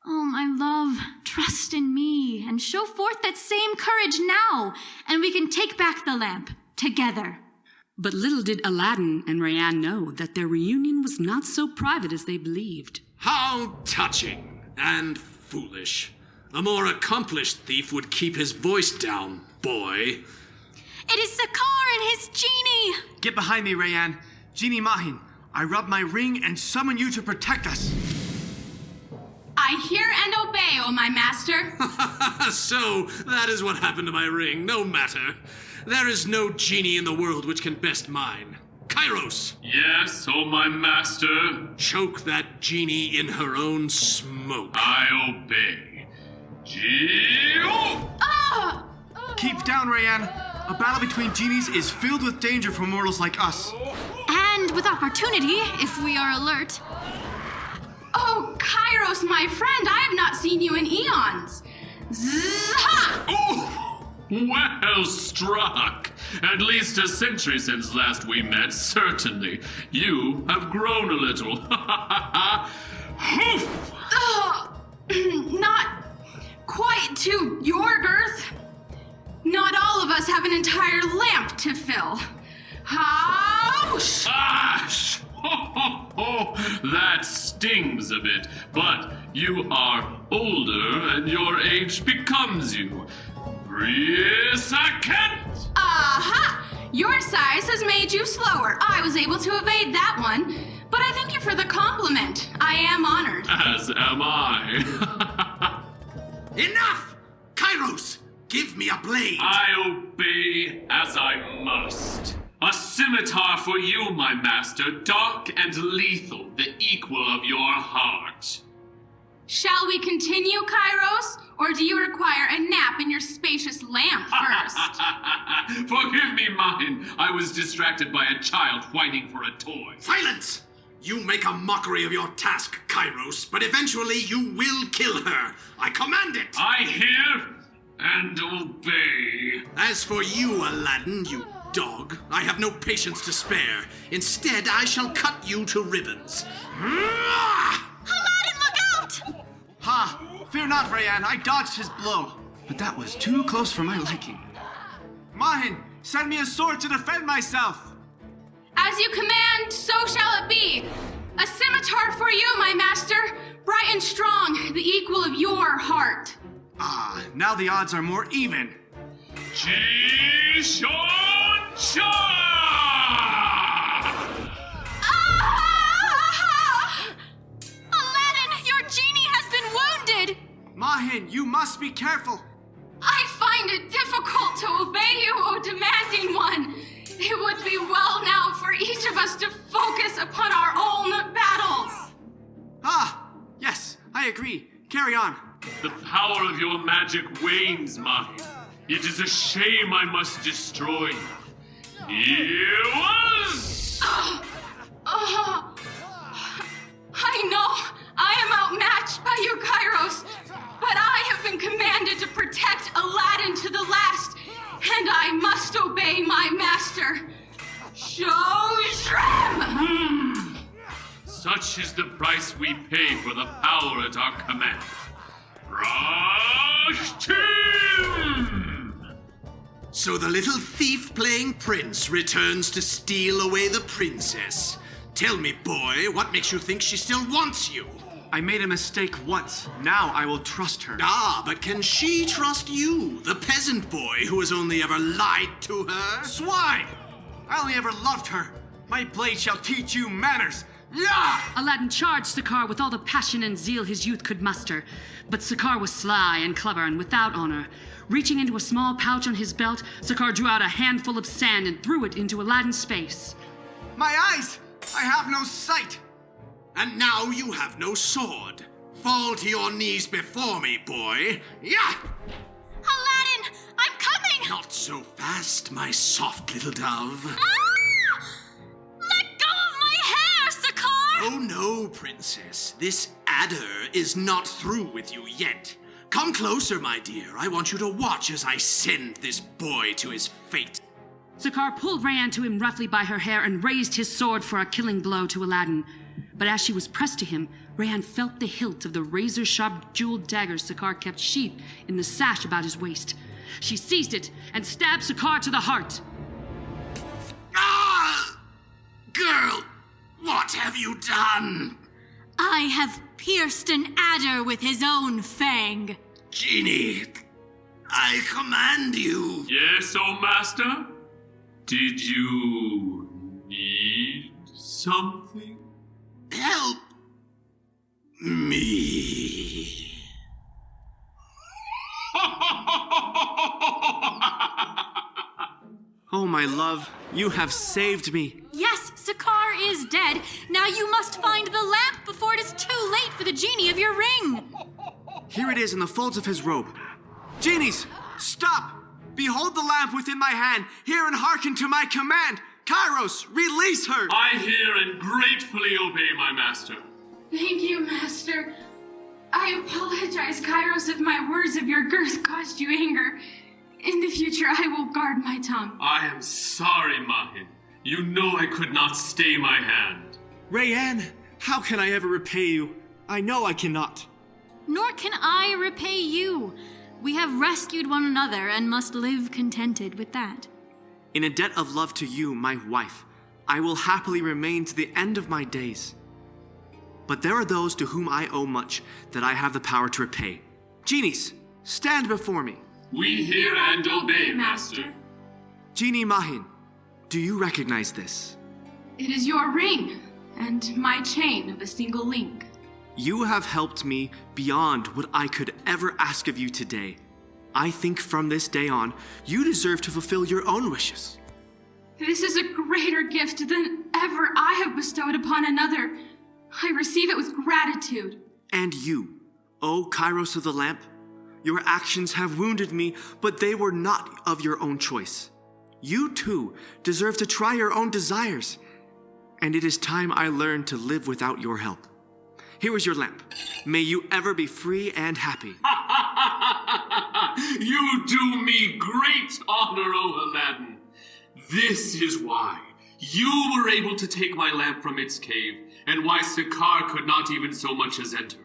Oh, my love, trust in me and show forth that same courage now, and we can take back the lamp together. But little did Aladdin and Rayanne know that their reunion was not so private as they believed. How touching and foolish. A more accomplished thief would keep his voice down, boy. It is Sakar and his genie! Get behind me, Rayanne. Genie Mahin, I rub my ring and summon you to protect us. I hear and obey, O my master. So, that is what happened to my ring. No matter. There is no genie in the world which can best mine. Kairos! Yes, O my master. Choke that genie in her own smoke. I obey. Keep down, Rayanne. A battle between genies is filled with danger for mortals like us. And with opportunity, if we are alert. Oh, Kairos, my friend, I have not seen you in eons. Zha! Oh, well struck. At least a century since last we met, certainly. You have grown a little. Hoof! Not quite to your girth. Not all of us have an entire lamp to fill. Howsh! Ash! That stings a bit, but you are older and your age becomes you. 3 seconds! Aha! Your size has made you slower. I was able to evade that one, but I thank you for the compliment. I am honored. As am I. Enough! Kairos! Give me a blade! I obey as I must. A scimitar for you, my master, dark and lethal, the equal of your heart. Shall we continue, Kairos? Or do you require a nap in your spacious lamp first? Forgive me, Mahin. I was distracted by a child whining for a toy. Silence! You make a mockery of your task, Kairos, but eventually you will kill her. I command it! I hear and obey. As for you, Aladdin, you dog, I have no patience to spare. Instead, I shall cut you to ribbons. Aladdin, look out! Ha! Fear not, Rayanne, I dodged his blow. But that was too close for my liking. Mahin, send me a sword to defend myself! As you command, so shall it be. A scimitar for you, my master, bright and strong, the equal of your heart. Ah, now the odds are more even. Ji-shon-cha! Aladdin, your genie has been wounded! Mahin, you must be careful. I find it difficult to obey you, O demanding one. It would be well now for each of us to focus upon our own battles. Ah, yes, I agree. Carry on. The power of your magic wanes, Mahin. It is a shame I must destroy you. Here was... I know I am outmatched by you, Kairos, but I have been commanded to protect Aladdin to the last, and I must obey my master. Shoshrem! Such is the price we pay for the power at our command. Rush team! So the little thief-playing prince returns to steal away the princess. Tell me, boy, what makes you think she still wants you? I made a mistake once. Now I will trust her. Ah, but can she trust you, the peasant boy who has only ever lied to her? Swine! I only ever loved her. My blade shall teach you manners. Yeah! Aladdin charged Sakar with all the passion and zeal his youth could muster. But Sakar was sly and clever and without honor. Reaching into a small pouch on his belt, Sakar drew out a handful of sand and threw it into Aladdin's face. My eyes! I have no sight! And now you have no sword. Fall to your knees before me, boy. Yeah! Aladdin, I'm coming! Not so fast, my soft little dove. Let go of my hair, Sakar! Oh no, princess. This adder is not through with you yet. Come closer, my dear. I want you to watch as I send this boy to his fate. Sakar pulled Rayanne to him roughly by her hair and raised his sword for a killing blow to Aladdin. But as she was pressed to him, Rayanne felt the hilt of the razor-sharp jeweled dagger Sakar kept sheathed in the sash about his waist. She seized it and stabbed Sakar to the heart. Ah! Girl, what have you done? I have pierced an adder with his own fang. Genie, I command you. Yes, O master? Did you need something? Help me. Oh, my love, you have saved me. Yes, Sakar is dead. Now you must find the lamp before it is too late for the genie of your ring. Here it is in the folds of his robe. Genies, stop! Behold the lamp within my hand. Hear and hearken to my command. Kairos, release her! I hear and gratefully obey, my master. Thank you, master. I apologize, Kairos, if my words of your girth caused you anger. In the future, I will guard my tongue. I am sorry, Mahin. You know I could not stay my hand. Rayanne, how can I ever repay you? I know I cannot. Nor can I repay you. We have rescued one another and must live contented with that. In a debt of love to you, my wife, I will happily remain to the end of my days. But there are those to whom I owe much that I have the power to repay. Genies, stand before me. We hear and obey, master. Genie Mahin, do you recognize this? It is your ring, and my chain of a single link. You have helped me beyond what I could ever ask of you today. I think from this day on, you deserve to fulfill your own wishes. This is a greater gift than ever I have bestowed upon another. I receive it with gratitude. And you, O Kairos of the Lamp, your actions have wounded me, but they were not of your own choice. You, too, deserve to try your own desires, and it is time I learned to live without your help. Here is your lamp. May you ever be free and happy. You do me great honor, O Aladdin. This is why you were able to take my lamp from its cave, and why Sakar could not even so much as enter.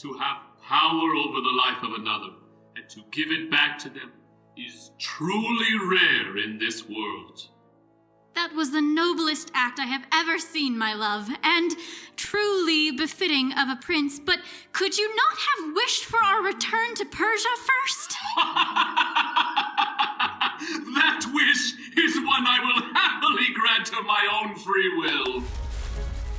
To have power over the life of another, and to give it back to them, is truly rare in this world. That was the noblest act I have ever seen, my love, and truly befitting of a prince. But could you not have wished for our return to Persia first? That wish is one I will happily grant of my own free will.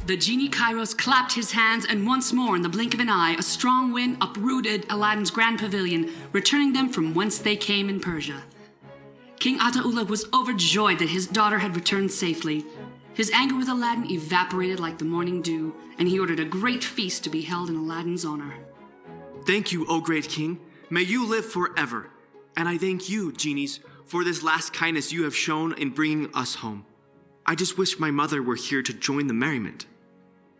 The genie Kairos clapped his hands, and once more, in the blink of an eye, a strong wind uprooted Aladdin's grand pavilion, returning them from whence they came in Persia. King Ataullah was overjoyed that his daughter had returned safely. His anger with Aladdin evaporated like the morning dew, and he ordered a great feast to be held in Aladdin's honor. Thank you, O great king. May you live forever. And I thank you, genies, for this last kindness you have shown in bringing us home. I just wish my mother were here to join the merriment.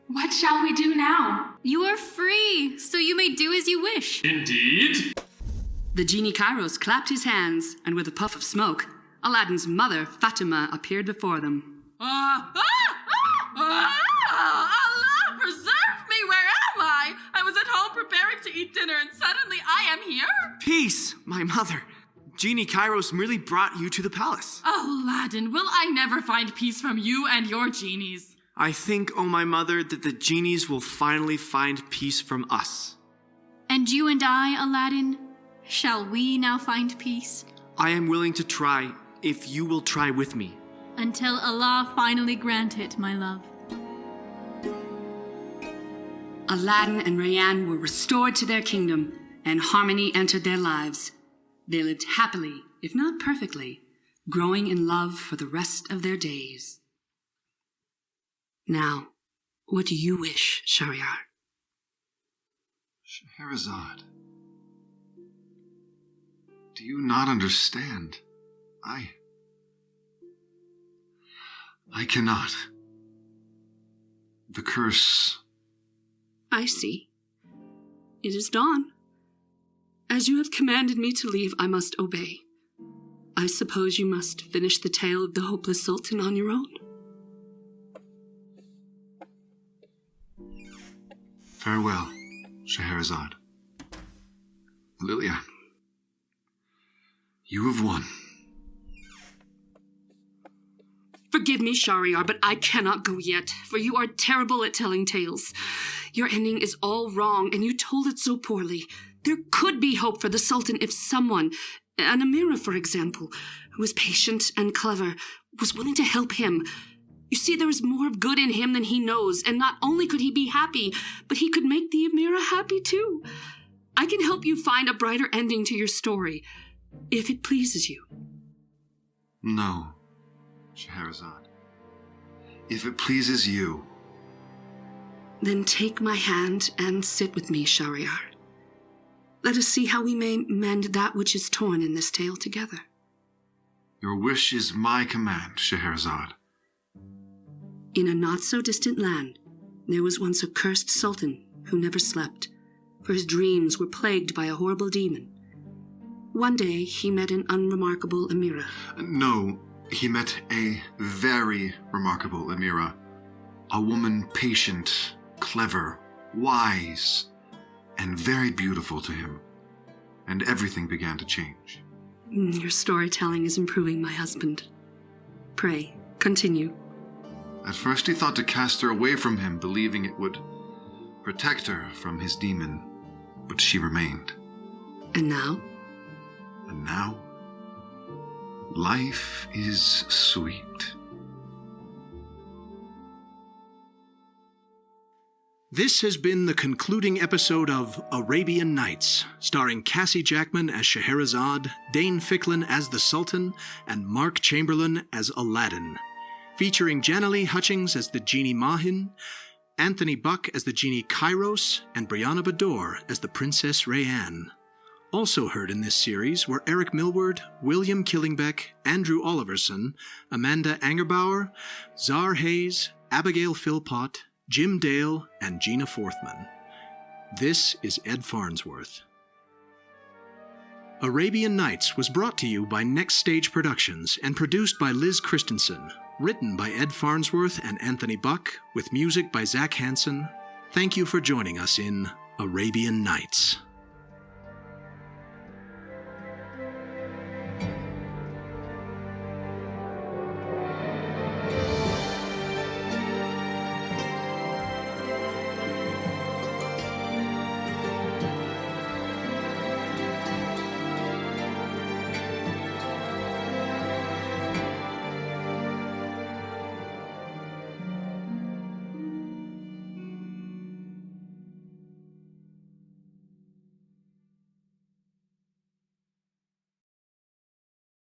What shall we do now? You are free, so you may do as you wish. Indeed. The genie Kairos clapped his hands, and with a puff of smoke, Aladdin's mother, Fatima, appeared before them. Allah, preserve me! Where am I? I was at home preparing to eat dinner, and suddenly I am here? Peace, my mother. Genie Kairos merely brought you to the palace. Aladdin, will I never find peace from you and your genies? I think, O my mother, that the genies will finally find peace from us. And you and I, Aladdin, shall we now find peace? I am willing to try, if you will try with me. Until Allah finally grant it, my love. Aladdin and Rayyan were restored to their kingdom, and harmony entered their lives. They lived happily, if not perfectly, growing in love for the rest of their days. Now, what do you wish, Shahryar? Scheherazade, do you not understand? I cannot. The curse... I see. It is dawn. As you have commanded me to leave, I must obey. I suppose you must finish the tale of the hopeless sultan on your own. Farewell, Scheherazade. Lilia, you have won. Forgive me, Shahryar, but I cannot go yet, for you are terrible at telling tales. Your ending is all wrong, and you told it so poorly. There could be hope for the Sultan if someone, an Amira, for example, who was patient and clever, was willing to help him. You see, there is more of good in him than he knows, and not only could he be happy, but he could make the Amira happy too. I can help you find a brighter ending to your story, if it pleases you. No, Scheherazade. If it pleases you. Then take my hand and sit with me, Shahryar. Let us see how we may mend that which is torn in this tale together. Your wish is my command, Scheherazade. In a not-so-distant land, there was once a cursed sultan who never slept, for his dreams were plagued by a horrible demon. One day, he met an unremarkable Amira. No, he met a very remarkable Amira. A woman patient, clever, wise, and very beautiful to him. And everything began to change. Your storytelling is improving, my husband. Pray, continue. At first he thought to cast her away from him, believing it would protect her from his demon, but she remained. And now? And now, life is sweet. This has been the concluding episode of Arabian Nights, starring Cassie Jackman as Scheherazade, Dane Ficklin as the Sultan, and Mark Chamberlin as Aladdin. Featuring Janilee Hutchings as the Genie Mahin, Anthony Buck as the Genie Kairos, and Briana Bedore as the Princess Rayanne. Also heard in this series were Eric Millward, William Killingbeck, Andrew Oliverson, Amanda Angerbauer, Zar Hayes, Abigail Philpott, Jim Dale, and Jeana Forthman. This is Ed Farnsworth. Arabian Nights was brought to you by Next Stage Productions and produced by Liz Christensen. Written by Ed Farnsworth and Anthony Buck, with music by Zach Hansen. Thank you for joining us in Arabian Nights.